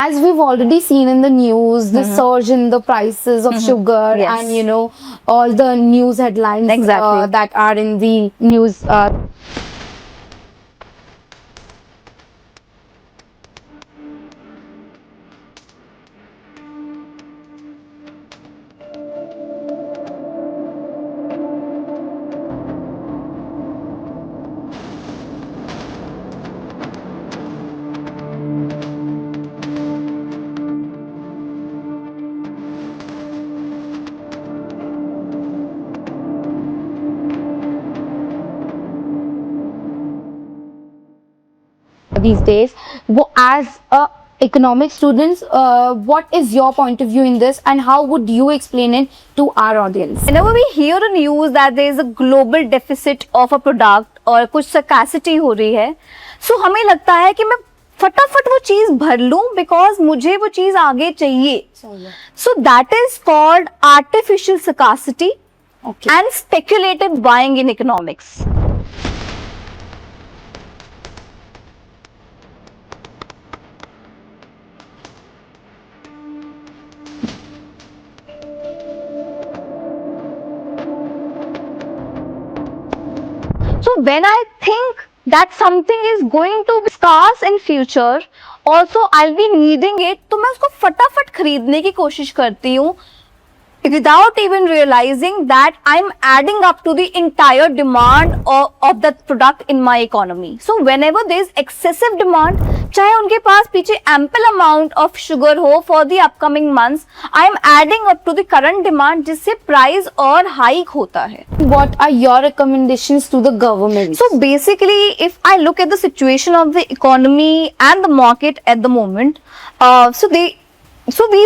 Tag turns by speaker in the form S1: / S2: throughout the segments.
S1: As we've already seen in the news, the surge in the prices of sugar,
S2: Yes.
S1: and all the news headlines
S2: Exactly.
S1: that are in the news. These days, as a economic students, what is your point of view in this, and how would you explain it to our audience?
S2: Whenever we hear a news that there is a global deficit of a product और कुछ scarcity हो रही है, so हमें लगता है कि मैं फटाफट वो चीज भर लूं because मुझे वो चीज आगे चाहिए. So that is called artificial scarcity and speculative buying in economics. So when I think that something is going to be scarce in future, also I'll be needing it, तो मैं उसको फटाफट खरीदने की कोशिश करती हूँ without even realizing that I'm adding up to the entire demand of that product in my economy. So whenever there is excessive demand, चाहे उनके पास पीछे ample amount of sugar हो for the upcoming months, I'm adding up to the current demand जिससे price और hike होता है.
S1: What are your recommendations to the government?
S2: So basically, if I look at the situation of the economy and the market at the moment, so we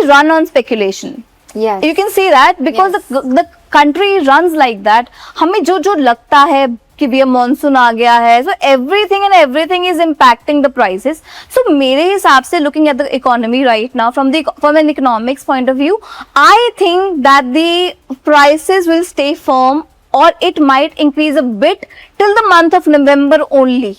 S2: run on speculation.
S1: Yes.
S2: You can see that because
S1: Yes.
S2: the country runs like that. हमें जो लगता है कि भैया monsoon आ गया है, so everything is impacting the prices. So मेरे हिसाब से looking at the economy right now from an economics point of view, I think that the prices will stay firm or it might increase a bit till the month of November only.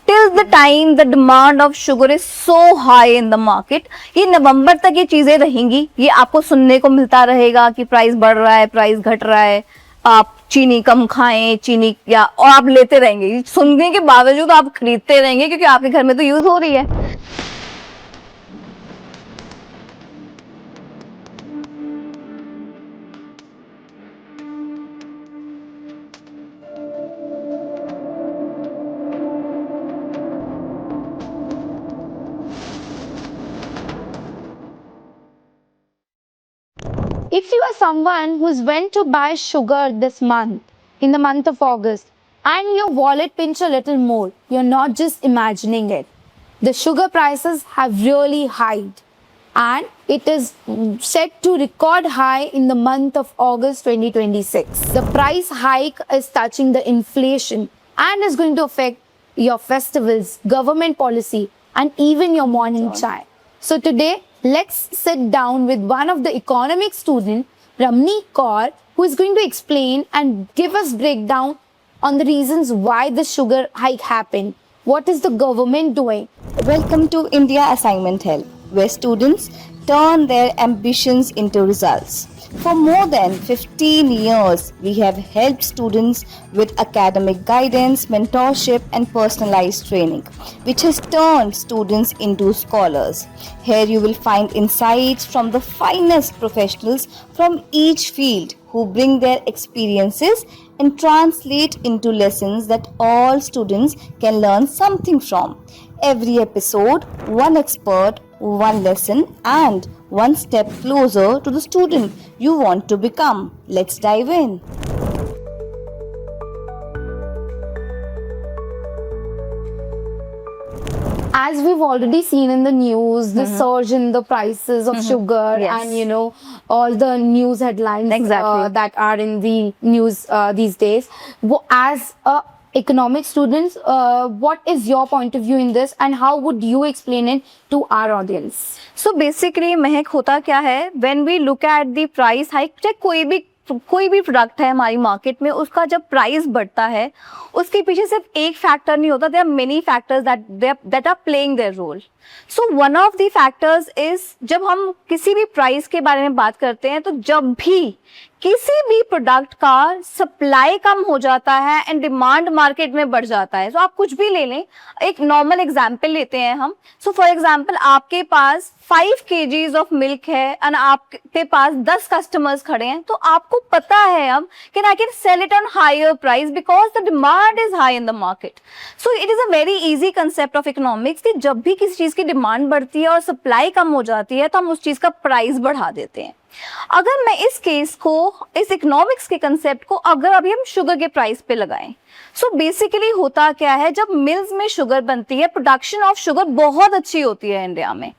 S2: Till the time the demand of sugar is so high in the market, ये नवंबर तक ये चीजें रहेंगी. ये आपको सुनने को मिलता रहेगा कि प्राइस बढ़ रहा है, प्राइस घट रहा है, आप चीनी कम खाएं, चीनी या और आप लेते रहेंगे. सुनने के बावजूद आप खरीदते रहेंगे क्योंकि आपके घर में तो यूज हो रही है.
S1: If you are someone who's went to buy sugar this month, in the month of August, and your wallet pinch a little more, you're not just imagining it. The sugar prices have really hiked, and it is set to record high in the month of August 2026. The price hike is touching the inflation and is going to affect your festivals, government policy, and even your morning chai. So today, let's sit down with one of the economics student, Ramni Kaur, who is going to explain and give us breakdown on the reasons why the sugar hike happened. What is the government doing?
S3: Welcome to India Assignment Help, where students turn their ambitions into results. For more than 15 years, we have helped students with academic guidance, mentorship, and personalized training, which has turned students into scholars. Here you will find insights from the finest professionals from each field who bring their experiences and translate into lessons that all students can learn something from. Every episode, one expert, one lesson, and one step closer to the student you want to become. Let's dive in.
S1: As we've already seen in the news, the surge in the prices of sugar,
S2: Yes.
S1: and all the news headlines
S2: Exactly.
S1: that are in the news these days. As a economic students, what is your point of view in this, and how would you explain it to our audience?
S2: So basically, महक होता क्या है, when we look at the price hike, चाहे कोई भी product है हमारी market में, उसका जब प्राइस बढ़ता है उसके पीछे सिर्फ एक फैक्टर नहीं होता. There are many factors that are playing their role. So one of the factors is, जब हम किसी भी प्राइस के बारे में बात करते हैं तो जब भी किसी भी प्रोडक्ट का सप्लाई कम हो जाता है एंड डिमांड मार्केट में बढ़ जाता है, तो आप कुछ भी ले लें, एक नॉर्मल एग्जांपल लेते हैं हम। सो फॉर एग्जांपल आपके पास 5 kgs ऑफ मिल्क है एंड आपके पास 10 कस्टमर्स खड़े हैं, तो आपको पता है अब कि I can sell it on higher price because the demand is high in the market. So it is a very easy concept of economics कि जब भी किसी चीज की डिमांड बढ़ती है और सप्लाई कम हो जाती है तो हम उस चीज का प्राइस बढ़ा देते हैं। अगर मैं इस केस को, इस इकोनॉमिक्स के कंसेप्ट को अगर अभी हम शुगर के प्राइस पे लगाएं, सो बेसिकली होता क्या है, जब मिल्स में शुगर बनती है, प्रोडक्शन ऑफ शुगर बहुत अच्छी होती है इंडिया में,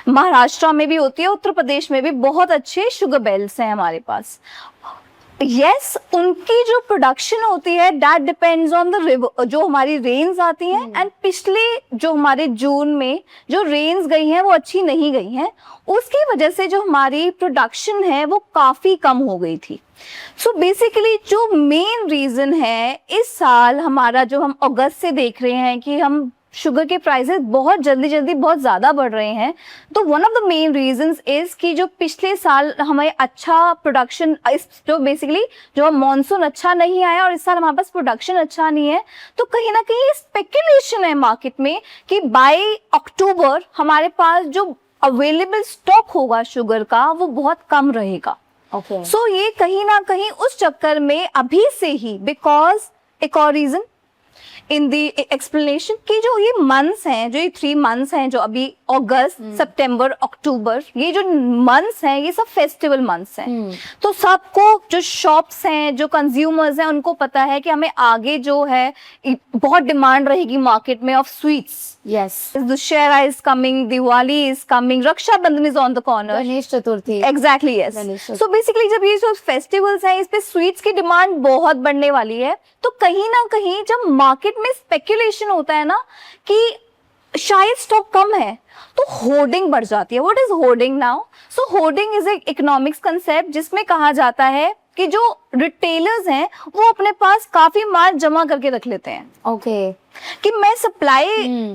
S2: महाराष्ट्र में भी होती है, उत्तर प्रदेश में भी बहुत अच्छे शुगर बेल्ट्स हैं हमारे पास। यस, उनकी जो प्रोडक्शन होती है that depends on the river, जो हमारी रेन्स आती हैं एंड पिछले जो हमारे जून में जो रेन्स गई हैं वो अच्छी नहीं गई हैं, उसकी वजह से जो हमारी प्रोडक्शन है वो काफी कम हो गई थी। सो बेसिकली जो मेन रीजन है इस साल हमारा, जो हम अगस्त से देख रहे हैं कि हम शुगर के प्राइसेस बहुत जल्दी बहुत ज़्यादा बढ़ रहे हैं, तो one of the main reasons is कि जो पिछले साल हमें अच्छा प्रोडक्शन, जो बेसिकली जो मॉनसून अच्छा नहीं आया और इस साल हमारे पास प्रोडक्शन अच्छा नहीं है, तो कहीं ना कहीं स्पेकुलेशन है मार्केट में कि बाय अक्टूबर हमारे पास जो अवेलेबल स्टॉक होगा शुगर का वो बहुत कम रहेगा।
S1: Okay.
S2: सो ये कहीं ना कहीं उस चक्कर में अभी से ही, बिकॉज एक और रीजन इन दी एक्सप्लेनेशन कि जो ये मंथ्स हैं, जो ये 3 मंथ्स हैं, जो अभी अगस्त, सितंबर, अक्टूबर, ये जो मंथ्स हैं ये सब फेस्टिवल मंथ्स हैं। तो सबको, जो शॉप्स हैं, जो कंज्यूमर्स हैं, उनको पता है कि हमें आगे जो है बहुत डिमांड रहेगी मार्केट में of sweets.
S1: Yes.
S2: Dussehra is coming, Diwali is coming, Rakshabandhan is on the corner,
S1: Ganesh Chaturthi.
S2: Exactly, yes. So basically जब ये जो फेस्टिवल्स हैं इस पे स्वीट्स की डिमांड बहुत बढ़ने वाली है, तो कहीं ना कहीं जब मार्केट में स्पेकुलेशन होता है ना कि शायद स्टॉक कम है, तो होर्डिंग बढ़ जाती है। What is hoarding now? So hoarding is एक इकोनॉमिक्स कंसेप्ट जिसमें कहा जाता है कि जो रिटेलर्स हैं वो अपने पास काफी माल जमा करके रख लेते हैं।
S1: Okay.
S2: कि मैं supply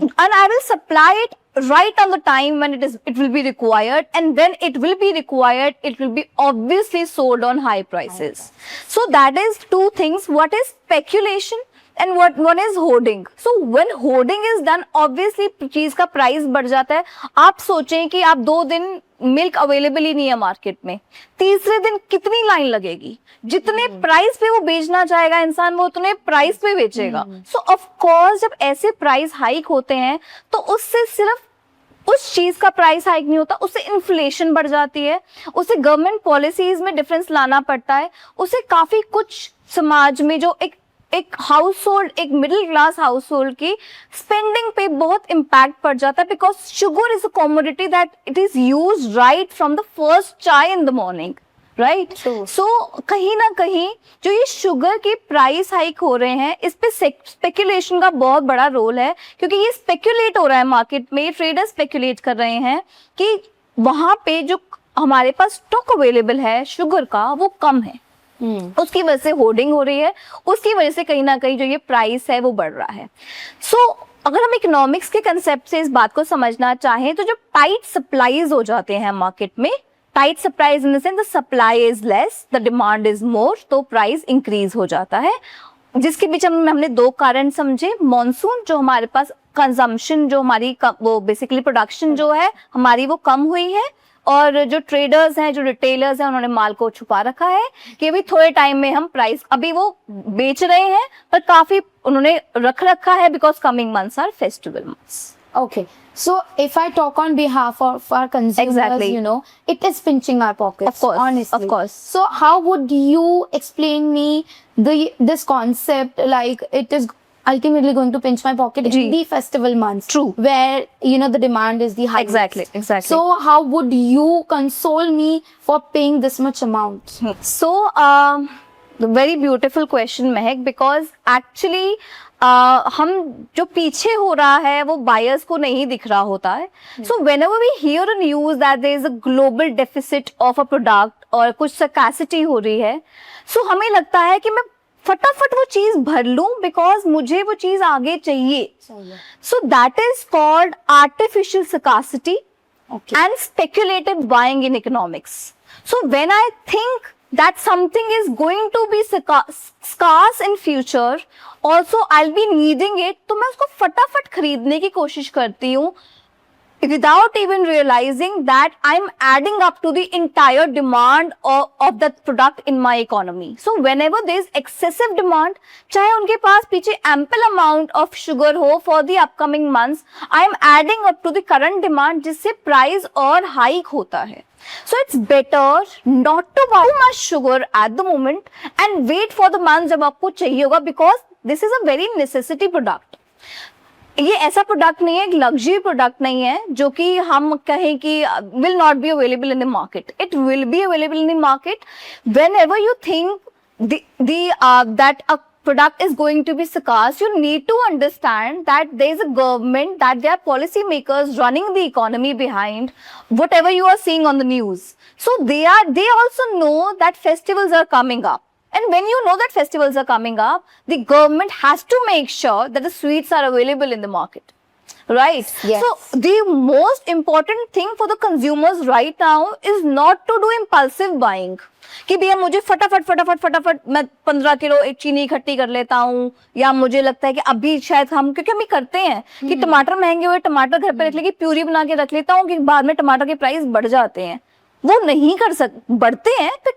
S2: and I will supply it right on the time when it will be required, and when it will be required it will be obviously sold on high prices. So that is two things. What is speculation and what is hoarding? So when hoarding is done, obviously चीज का price बढ़ जाता है। आप सोचें कि आप 2 दिन मिल्क अवेलेबल ही नहीं है मार्केट में, तीसरे दिन कितनी लाइन लगेगी, जितने प्राइस पे वो बेचना चाहेगा इंसान वो उतने प्राइस पे बेचेगा। सो ऑफ कोर्स जब ऐसे प्राइस हाइक होते हैं तो उससे सिर्फ उस चीज का प्राइस हाइक नहीं होता, उससे इन्फ्लेशन बढ़ जाती है, उससे गवर्नमेंट पॉलिसीज में डिफरेंस लाना पड़ता है, उससे काफी कुछ समाज में जो एक हाउस होल्ड, एक मिडिल क्लास हाउस होल्ड की स्पेंडिंग पे बहुत इम्पैक्ट पड़ जाता है, because sugar is a commodity that it is used right from the first चाय इन द मॉर्निंग, राइट। सो कहीं ना कहीं जो ये शुगर के प्राइस हाइक हो रहे हैं इस पे स्पेकुलेशन का बहुत बड़ा रोल है, क्योंकि ये स्पेकुलेट हो रहा है मार्केट में, ट्रेडर स्पेकुलेट कर रहे हैं कि वहां पे जो हमारे पास स्टॉक अवेलेबल है शुगर का वो कम है, उसकी वजह से होर्डिंग हो रही है, उसकी वजह से कहीं ना कहीं जो ये प्राइस है वो बढ़ रहा है। सो अगर हम इकोनॉमिक्स के कंसेप्ट से इस बात को समझना चाहें तो जो टाइट सप्लाईज हो जाते हैं मार्केट में, tight supplies in the sense the supply is less, the demand is more, तो प्राइस इंक्रीज हो जाता है, जिसके बीच हमने 2 कारण समझे। मॉनसून, जो हमारे पास कंजम्पशन, जो हमारी वो बेसिकली प्रोडक्शन जो है हमारी वो कम हुई है, और जो ट्रेडर्स हैं, जो रिटेलर्स हैं, उन्होंने माल को छुपा रखा है कि अभी थोड़े टाइम में हम प्राइस, अभी वो बेच रहे हैं पर काफी उन्होंने रख रखा है because coming months are festival months.
S1: Okay. So if I talk on behalf of our consumers,
S2: Exactly.
S1: you know, it is pinching our pockets.
S2: Of course,
S1: honestly.
S2: of course.
S1: So how would you explain me this concept, like it is ultimately going to pinch my pocket
S2: Ji.
S1: in the festival months?
S2: True.
S1: Where, you know, the demand is the highest.
S2: Exactly.
S1: So how would you console me for paying this much amount?
S2: So very beautiful question, Mehak, because actually हम जो पीछे हो रहा है वो buyers को नहीं दिख रहा होता है। सो whenever we hear a news that there is a global deficit of a product और कुछ स्कैसिटी हो रही है, सो हमें लगता है कि मैं फटाफट वो चीज भर लूं बिकॉज मुझे वो चीज आगे चाहिए. So that is called artificial scarcity and speculative buying in economics. So when I think that something is going to be scarce in future, also I'll be needing it, तो मैं उसको फटाफट खरीदने की कोशिश करती हूँ without even realizing that I'm adding up to the entire demand of that product in my economy. So whenever there is excessive demand, चाहे उनके पास पीछे ample amount of sugar हो for the upcoming months, I'm adding up to the current demand जिससे price और hike होता है. So it's better not to buy too much sugar at the moment and wait for the months जब आपको चाहिए होगा, because this is a very necessity product. ये ऐसा प्रोडक्ट नहीं है, एक लग्जरी प्रोडक्ट नहीं है जो कि हम कहें कि will not be available in the market. It will be available in the market when ever you think that a product is going to be scarce. You need to understand that there is a government, that there are policy makers running the economy behind whatever you are seeing on the news. So they also know that festivals are coming up. And when you know that festivals are coming up, the government has to make sure that the sweets are available in the market. Right?
S1: Yes.
S2: So the most important thing for the consumers right now is not to do impulsive buying. कि भैया मुझे फटाफट मैं 15 kilo एक चीनी इकट्ठी कर लेता हूँ, या मुझे लगता है कि अभी शायद हम, क्योंकि हम करते हैं कि टमाटर महंगे हुए, टमाटर घर पे रख लेके प्यूरी बना के रख लेता हूँ कि बाद में टमाटर के प्राइस बढ़ जाते हैं. वो नहीं कर बढ़ते हैं तो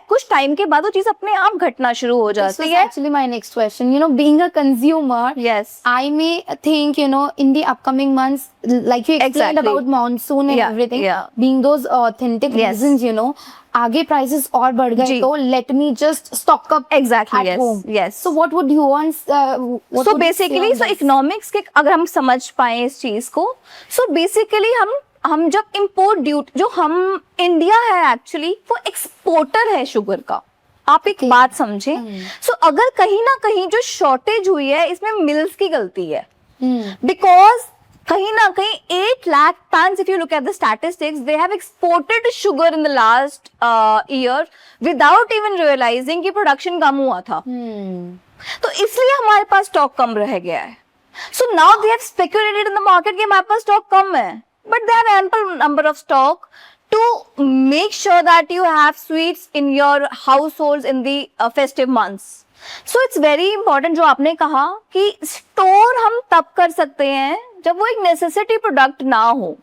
S2: कुछ टाइम के बाद वो चीज अपने आप घटना शुरू हो जाती है.
S1: Actually my next question, being a consumer,
S2: yes,
S1: I may think, in the upcoming months, like you explained
S2: Exactly.
S1: about monsoon and everything, being those authentic
S2: Yes.
S1: reasons, आगे prices और बढ़ गए
S2: जी.
S1: तो let me just stock up
S2: Exactly,
S1: at
S2: yes,
S1: home.
S2: yes.
S1: So what would you want? What
S2: so
S1: would you say
S2: basically,
S1: on
S2: so
S1: this?
S2: economics के अगर हम समझ पाए इस चीज को, so basically हम जब इम्पोर्ट ड्यूटी, जो हम इंडिया है एक्चुअली वो एक्सपोर्टर है शुगर का. आप एक बात समझे. सो अगर कहीं ना कहीं जो शॉर्टेज हुई है इसमें मिल्स की गलती है, बिकॉज कहीं ना कहीं 8 lakh tons, if you look at the statistics, they have exported sugar in the last year without even realizing कि प्रोडक्शन कम हुआ था. तो इसलिए हमारे पास स्टॉक कम रह गया है. So now they have speculated in the market कि हमारे पास स्टॉक कम है, but they have ample number of stock to make sure that you have sweets in your households in the festive months. So it's very important जो आपने कहा कि store हम तब कर सकते हैं जब वो एक नेसेसिटी प्रोडक्ट ना हो.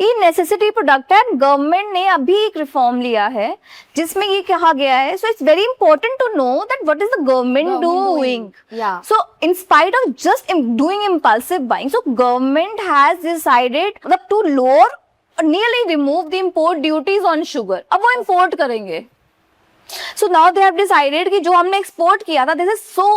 S2: ये नेसेसिटी प्रोडक्ट है. गवर्नमेंट ने अभी एक रिफॉर्म लिया है जिसमें ये कहा गया है. So it's very important to know that what is the government doing. So in spite of just doing impulsive buying, so government has decided मतलब to lower, nearly remove the import duties on sugar. अब वो import करेंगे. So now they have decided कि जो हमने export किया था, this is so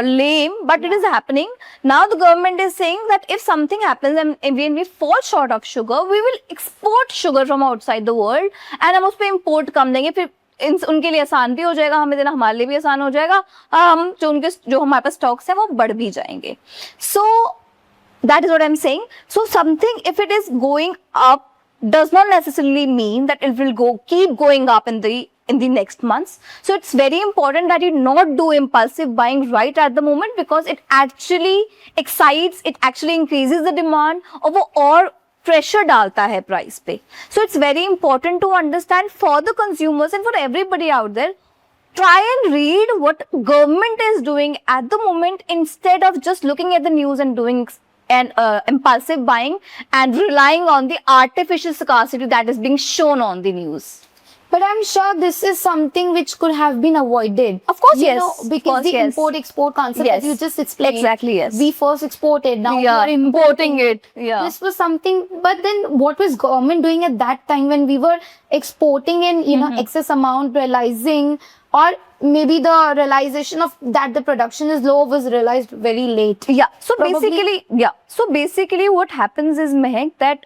S2: lame, but it is happening. Now the government is saying that if something happens and when we fall short of sugar, we will export sugar from outside the world and हम उस पे import कम देंगे. फिर उनके लिए आसान भी हो जाएगा, हमें देना हमारे लिए भी आसान हो जाएगा. हम जो हमारे पास स्टॉक्स हैं वो बढ़ भी जाएंगे. So that is what I'm saying. So something, if it is going up, does not necessarily mean that it will keep going up in the next months. So it's very important that you not do impulsive buying right at the moment, because it actually excites, it actually increases the demand, और वो और pressure डालता है price पे. So it's very important to understand for the consumers and for everybody out there, try and read what government is doing at the moment instead of just looking at the news and doing and impulsive buying and relying on the artificial scarcity that is being shown on the news.
S1: But I'm sure this is something which could have been avoided.
S2: Of course,
S1: You
S2: yes.
S1: know, because the import-export concept that you just explained.
S2: Exactly, yes.
S1: We first exported, now we are
S2: importing it. Yeah.
S1: This was something, but then what was government doing at that time when we were exporting in, excess amount, realizing, or maybe the realization of that the production is low was realized very late.
S2: Yeah. So
S1: Probably-
S2: basically what happens is, Mehak, that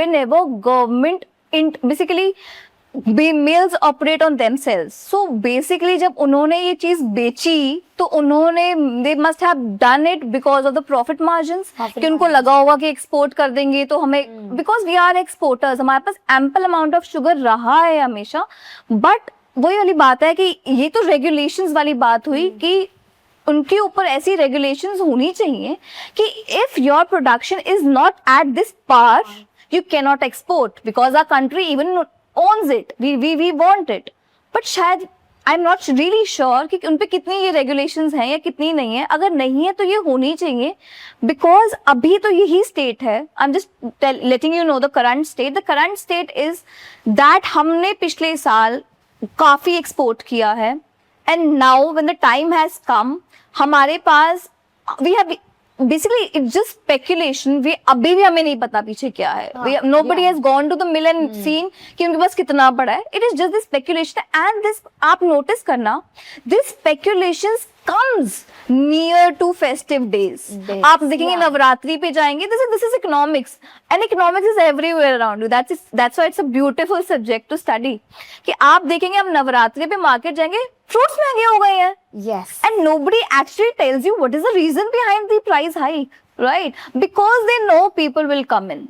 S2: whenever government basically mills operate on themselves. So basically जब उन्होंने ये चीज बेची तो उन्होंने they must have done it because of the profit margins. कि उनको लगा होगा कि एक्सपोर्ट कर देंगे तो हमें, because we are exporters, हमारे पास ample amount of sugar रहा है हमेशा, but वही वाली बात है कि ये तो रेगुलेशंस वाली बात हुई कि उनके ऊपर ऐसी रेगुलेशंस होनी चाहिए कि if your production is not at this par you can not export because our country even owns it, we want it, but शायद I am not really sure कि उन पे कितनी ये रेगुलेशंस हैं या कितनी नहीं है. अगर नहीं है तो ये होनी चाहिए, बिकॉज अभी तो यही स्टेट है. I am just letting you know the current state is that हमने पिछले साल काफी एक्सपोर्ट किया है, and now when the time has come हमारे पास we have basically it's just speculation. We अभी भी हमें नहीं पता पीछे क्या है. Nobody has gone to the mill and seen कि उनके पास कितना पड़ा है. It is just this speculation, and this आप नोटिस करना, this speculations comes near to festive days. आप देखेंगे नवरात्रि पे जाएंगे, this is economics, and economics is everywhere around you. That's why it's a beautiful subject to study. कि आप देखेंगे हम नवरात्रि पे मार्केट जाएंगे, फ्रूट्स महंगे हो गए हैं.
S1: Yes.
S2: And nobody actually tells you what is the reason behind the price hike, right? Because they know people will come in.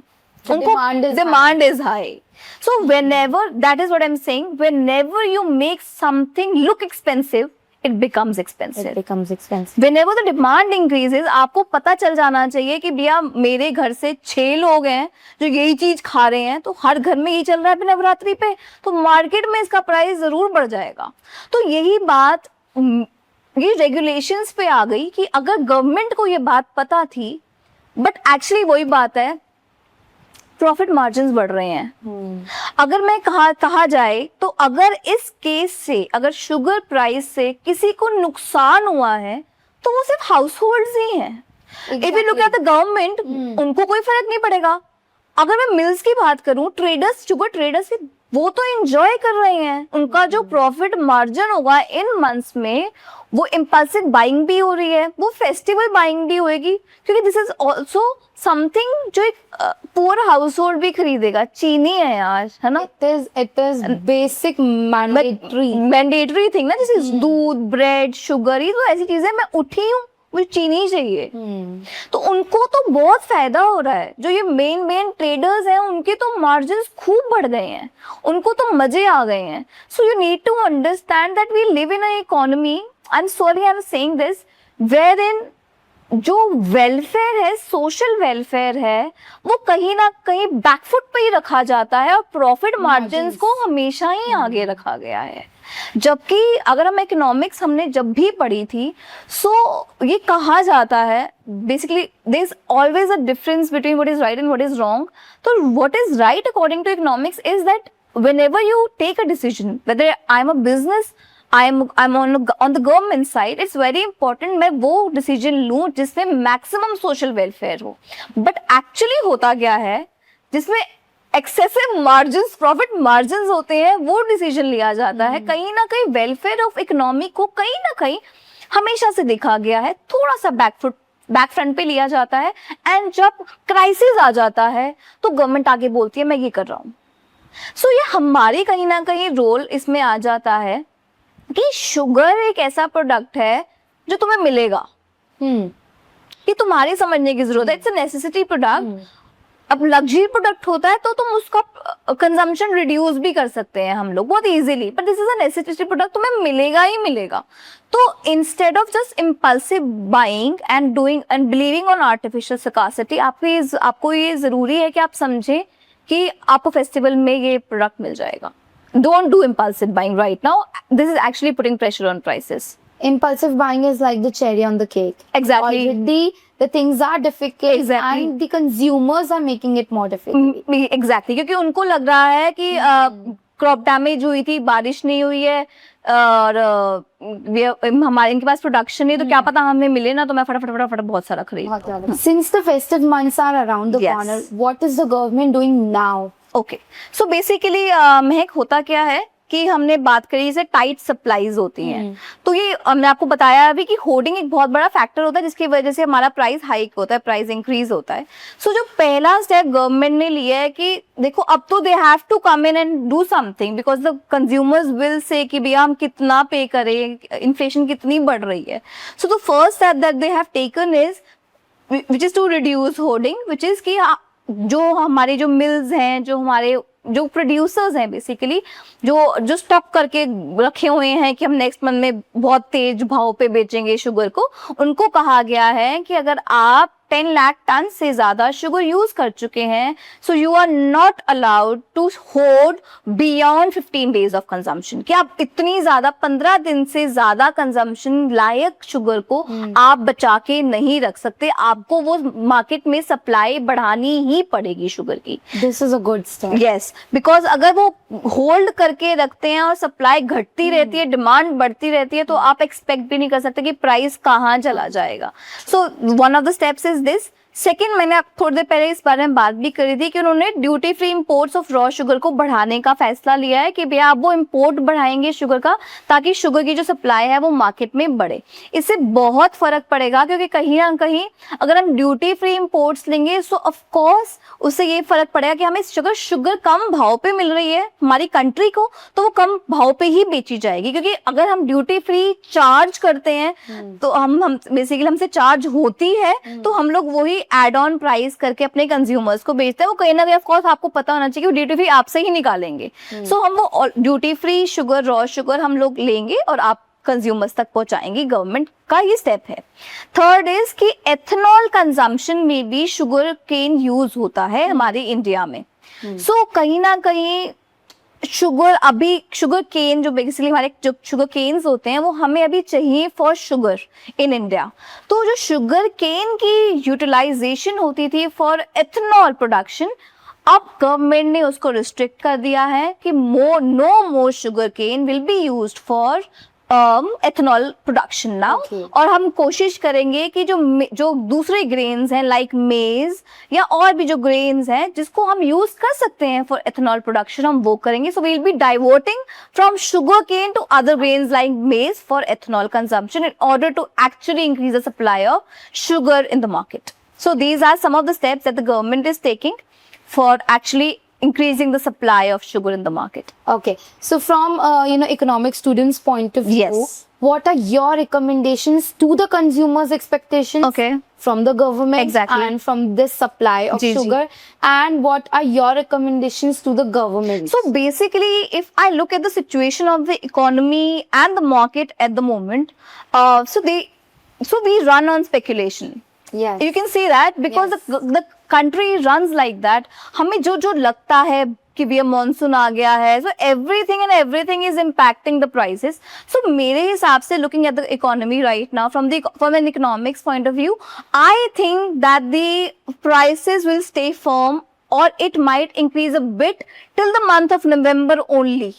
S1: The
S2: demand is high. So whenever, that is what I'm saying, whenever you make something look expensive, it becomes expensive.
S1: It becomes expensive.
S2: Whenever the demand increases, आपको पता चल जाना चाहिए कि भैया मेरे घर से 6 लोग हैं जो यही चीज खा रहे हैं, तो हर घर में यही चल रहा है नवरात्रि पे, तो मार्केट में इसका प्राइस जरूर बढ़ जाएगा. तो यही बात ये रेगुलेशंस पे आ गई कि अगर गवर्नमेंट को ये बात पता थी, बट एक्चुअली वही बात है, प्रॉफिट मार्जिन्स बढ़ रहे हैं. अगर मैं कहा जाए तो अगर इस केस से, अगर शुगर प्राइस से किसी को नुकसान हुआ है तो वो सिर्फ हाउस होल्ड्स ही हैं. If you look at the government, उनको कोई फर्क नहीं पड़ेगा. अगर मैं मिल्स की बात करूं, ट्रेडर्स, शुगर ट्रेडर्स, वो तो एंजॉय कर रहे हैं. उनका जो प्रॉफिट मार्जिन होगा इन मंथ्स में, वो इम्पल्सिव बाइंग भी हो रही है, वो फेस्टिवल बाइंग भी होगी, क्योंकि दिस इज ऑल्सो समथिंग जो एक पुअर हाउस होल्ड भी खरीदेगा. चीनी है यार, है ना.
S1: It is basic
S2: mandatory thing ना, जैसे दूध, ब्रेड, शुगर, ये तो ऐसी चीजें. मैं उठी हूँ, मुझे चीनी चाहिए, तो उनको तो बहुत फायदा हो रहा है. जो ये मेन ट्रेडर्स हैं, उनके तो मार्जिन खूब बढ़ गए हैं, उनको तो मजे आ गए हैं. So you need to understand that we live in a economy, I am sorry I am saying this, where in जो वेलफेयर है, सोशल वेलफेयर है, वो कहीं ना कहीं बैकफुट पे ही रखा जाता है, और प्रॉफिट मार्जिन को हमेशा ही आगे रखा गया है. जबकि अगर हम इकोनॉमिक्स हमने जब भी पढ़ी थी, सो ये कहा जाता है basically there is always a difference between what is right and what is wrong. तो what is right according to economics is that whenever you take a decision, whether I'm a business, I'm on the government side, it's very important मैं वो decision लूँ जिसमें maximum social welfare हो. But actually होता क्या है, जिसमें excessive margins, profit margins होते हैं, वो decision लिया जाता है. कहीं ना कहीं welfare of economy को कहीं ना कहीं हमेशा से देखा गया है, थोड़ा सा बैक फ्रंट पे लिया जाता है. एंड जब क्राइसिस आ जाता है तो गवर्नमेंट आगे बोलती है मैं ये कर रहा हूँ. सो ये हमारी कहीं ना कहीं रोल इसमें आ जाता है कि शुगर एक ऐसा प्रोडक्ट है जो तुम्हें मिलेगा, ये तुम्हारी समझने की जरूरत है. It's a necessity product. अब लग्जरी प्रोडक्ट होता है तो तुम उसका कंजम्पशन रिड्यूस भी कर सकते हैं हम लोग बहुत easily, but this is a necessity product, तुम्हें मिलेगा ही मिलेगा. तो instead of just impulsive buying and doing and believing on artificial scarcity, आपको ये जरूरी है कि आप समझें कि आपको फेस्टिवल में ये प्रोडक्ट मिल जाएगा. Don't do impulsive buying right now. This is actually putting pressure on prices.
S1: Impulsive buying is like the cherry on the cake.
S2: Exactly.
S1: Already the things are difficult,
S2: Exactly.
S1: and the consumers are making it more difficult.
S2: Exactly. क्योंकि उनको लग रहा है कि crop damage हुई थी, बारिश नहीं हुई है, और हमारे इनके पास प्रोडक्शन नहीं, तो क्या पता हमें मिले ना, तो मैं फटाफट बहुत सारा खरीद.
S1: Since the festive months are around the
S2: Yes.
S1: corner, what is the government doing now?
S2: Okay, so basically महक होता क्या है कि हमने बात करी जैसे टाइट सप्लाईज होती हैं, तो ये हमने आपको बताया अभी कि होर्डिंग एक बहुत बड़ा फैक्टर होता है जिसकी वजह से हमारा प्राइस हाइक होता है, प्राइस इंक्रीज होता है. सो जो पहला स्टेप गवर्नमेंट ने लिया है कि देखो अब तो they have to come in and do something, because the consumers will say कि भैया हम कितना पे करें, इन्फ्लेशन कितनी बढ़ रही है. So the first step that they have taken is which is to reduce hoarding, which is कि जो हमारे जो मिल्स हैं, जो हमारे जो प्रोड्यूसर्स हैं बेसिकली, जो स्टॉक करके रखे हुए हैं कि हम नेक्स्ट मंथ में बहुत तेज भाव पे बेचेंगे शुगर को, उनको कहा गया है कि अगर आप 10 लाख टन से ज्यादा शुगर यूज कर चुके हैं, so you are not allowed to hold beyond 15 days of consumption, कि आप इतनी ज्यादा 15 दिन से ज्यादा कंजम्पशन लायक शुगर को आप बचा के नहीं रख सकते, आपको वो मार्केट में सप्लाई बढ़ानी ही पड़ेगी शुगर की।
S1: This is a good step.
S2: Yes, because अगर वो होल्ड करके रखते हैं और सप्लाई घटती रहती है, डिमांड बढ़ती रहती है, तो आप एक्सपेक्ट भी नहीं कर सकते कि प्राइस कहाँ चला जाएगा। सो one of the steps is this. Second, मैंने थोड़ी देर पहले इस बारे में बात भी करी थी कि उन्होंने duty free imports of raw sugar को बढ़ाने का फैसला लिया है कि भैया आप वो इंपोर्ट बढ़ाएंगे शुगर का, ताकि शुगर की जो सप्लाई है वो मार्केट में बढ़े। इससे बहुत फर्क पड़ेगा, क्योंकि कहीं ना कहीं अगर हम ड्यूटी फ्री इंपोर्ट्स लेंगे सो ऑफ कोर्स उससे ये फर्क पड़ेगा कि हमें शुगर कम भाव पे मिल रही है हमारी कंट्री को, तो वो कम भाव पे ही बेची जाएगी। क्योंकि अगर हम ड्यूटी फ्री चार्ज करते हैं तो हम बेसिकली हमसे चार्ज होती है, तो हम लोग वही एड ऑन प्राइस करके अपने कंज्यूमर्स को बेचते हैं। वो कहीं ना कहीं ऑफ कोर्स आपको पता होना चाहिए कि ड्यूटी फ्री आपसे ही निकालेंगे। सो हम वो duty free sugar, raw sugar हम लोग लेंगे और आप कंज्यूमर्स तक पहुंचाएंगे। गवर्नमेंट का ये स्टेप है। थर्ड इज कि एथेनॉल कंजम्पशन में भी शुगर केन यूज होता है हमारे इंडिया में। सो कहीं ना कहीं शुगर केन जो बेसिकली हमारे जो शुगर केन्स होते हैं वो हमें अभी चाहिए फॉर शुगर इन इंडिया। तो जो शुगर केन की यूटिलाइजेशन होती थी फॉर एथेनॉल प्रोडक्शन, अब गवर्नमेंट ने उसको रिस्ट्रिक्ट कर दिया है कि no more sugar cane will be used for ethanol production now. और हम कोशिश करेंगे कि जो दूसरे ग्रेन्स हैं लाइक मेज या और भी जो ग्रेन्स हैं जिसको हम यूज कर सकते हैं फॉर एथेनॉल प्रोडक्शन, हम वो करेंगे। So we will be diverting from sugar cane to other grains like maize for ethanol consumption in order to actually increase the supply of sugar in the market. So these are some of the steps that the government is taking for actually increasing the supply of sugar in the market.
S1: Okay, so from economic students' point of view,
S2: Yes.
S1: what are your recommendations to the consumers' expectations?
S2: Okay.
S1: From the government
S2: Exactly.
S1: and from this supply of
S2: जी, जी.
S1: sugar, and what are your recommendations to the government?
S2: So basically, if I look at the situation of the economy and the market at the moment, so we run on speculation.
S1: yes,
S2: You can see that because
S1: Yes.
S2: the country runs like that. हमें जो लगता है कि भैया monsoon आ गया है, so everything is impacting the prices. So मेरे हिसाब से looking at the economy right now from an economics point of view, I think that the prices will stay firm or it might increase a bit till the month of November only.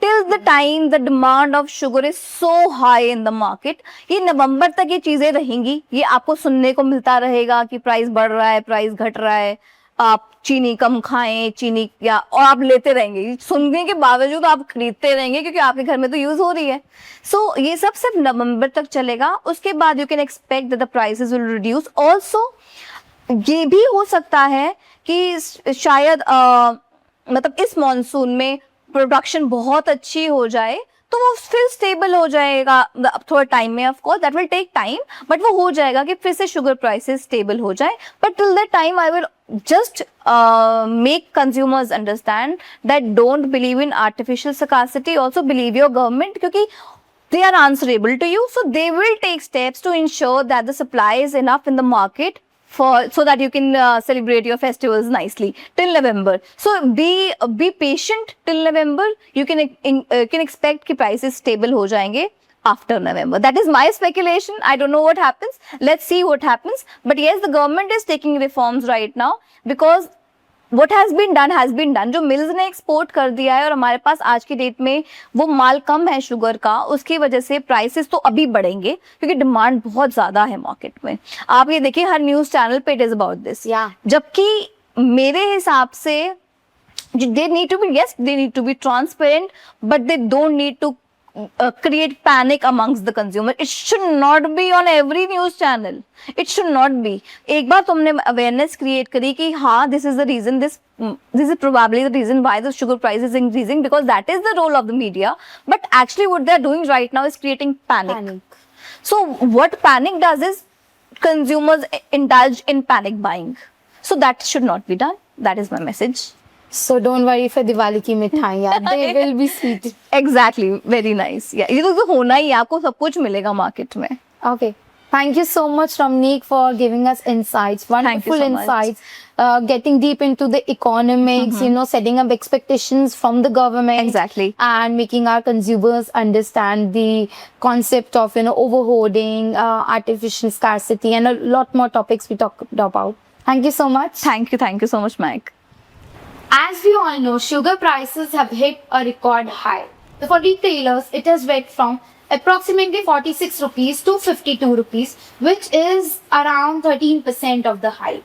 S2: Till the time the demand of sugar is so high in the market, ये नवंबर तक ये चीजें रहेंगी। ये आपको सुनने को मिलता रहेगा कि प्राइस बढ़ रहा है, प्राइस घट रहा है, आप चीनी कम खाएं, चीनी या, और आप लेते रहेंगे। सुनने के बावजूद आप खरीदते रहेंगे क्योंकि आपके घर में तो यूज हो रही है। सो ये सब सिर्फ नवंबर तक चलेगा। उसके बाद you can expect that the prices will reduce. Also ये भी हो सकता है कि शायद मतलब इस मॉनसून में प्रोडक्शन बहुत अच्छी हो जाए तो वो फिर स्टेबल हो जाएगा थोड़ा टाइम में। Of course that will take time, but वो हो जाएगा कि फिर से शुगर प्राइसेस स्टेबल हो जाए। But till that time I will just make consumers understand that don't believe in artificial scarcity, also believe your government, क्योंकि they are answerable to you, so they will take steps to ensure that the supply is enough in the market so that you can celebrate your festivals nicely till November. So be patient till November. You can expect कि prices stable हो जाएंगे after November. That is my speculation. I don't know what happens. Let's see what happens. But yes, the government is taking reforms right now because what has been done. जो mills ने export कर दिया है और हमारे पास आज की date में वो माल कम है शुगर का, उसकी वजह से प्राइसेस तो अभी बढ़ेंगे क्योंकि डिमांड बहुत ज्यादा है मार्केट में। आप ये देखिए हर न्यूज चैनल पे इट इज अबाउट दिस। जबकि मेरे हिसाब से they need to be transparent, but they don't need to create panic amongst the consumer. It should not be on every news channel. It should not be. एक बार तुमने awareness create करी कि हाँ, this is the reason, this is probably the reason why the sugar price is increasing, because that is the role of the media. But actually what they are doing right now is creating panic. So what panic does is consumers indulge in panic buying. So that should not be done. That is my message.
S1: So don't worry for Diwali की मिठाइयाँ. They will be sweet.
S2: Exactly, very nice. Yeah, ये तो होना ही है, आपको सब कुछ मिलेगा मार्केट में.
S1: Okay. Thank you so much, Ramneek, for giving us insights.
S2: Thank you
S1: Wonderful
S2: so much.
S1: insights. Getting deep into the economics, setting up expectations from the government.
S2: Exactly.
S1: And making our consumers understand the concept of, overhoarding, artificial scarcity, and a lot more topics we talked about. Thank you so much.
S2: Thank you so much, Mike.
S1: As we all know, sugar prices have hit a record high. For retailers, it has went from approximately 46 rupees to 52 rupees, which is around 13% of the hike.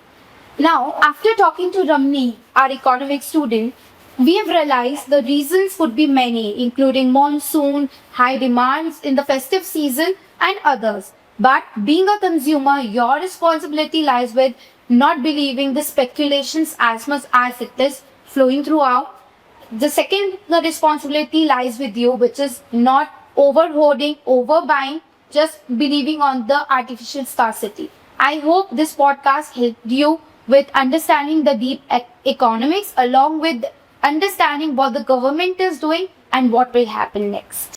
S1: Now, after talking to Ramni, our economics student, we have realized the reasons could be many, including monsoon, high demands in the festive season, and others. But being a consumer, your responsibility lies with not believing the speculations as much as it is flowing throughout. The second, the responsibility lies with you, which is not over-hoarding, overbuying, just believing on the artificial scarcity. I hope this podcast helped you with understanding the deep economics along with understanding what the government is doing and what will happen next.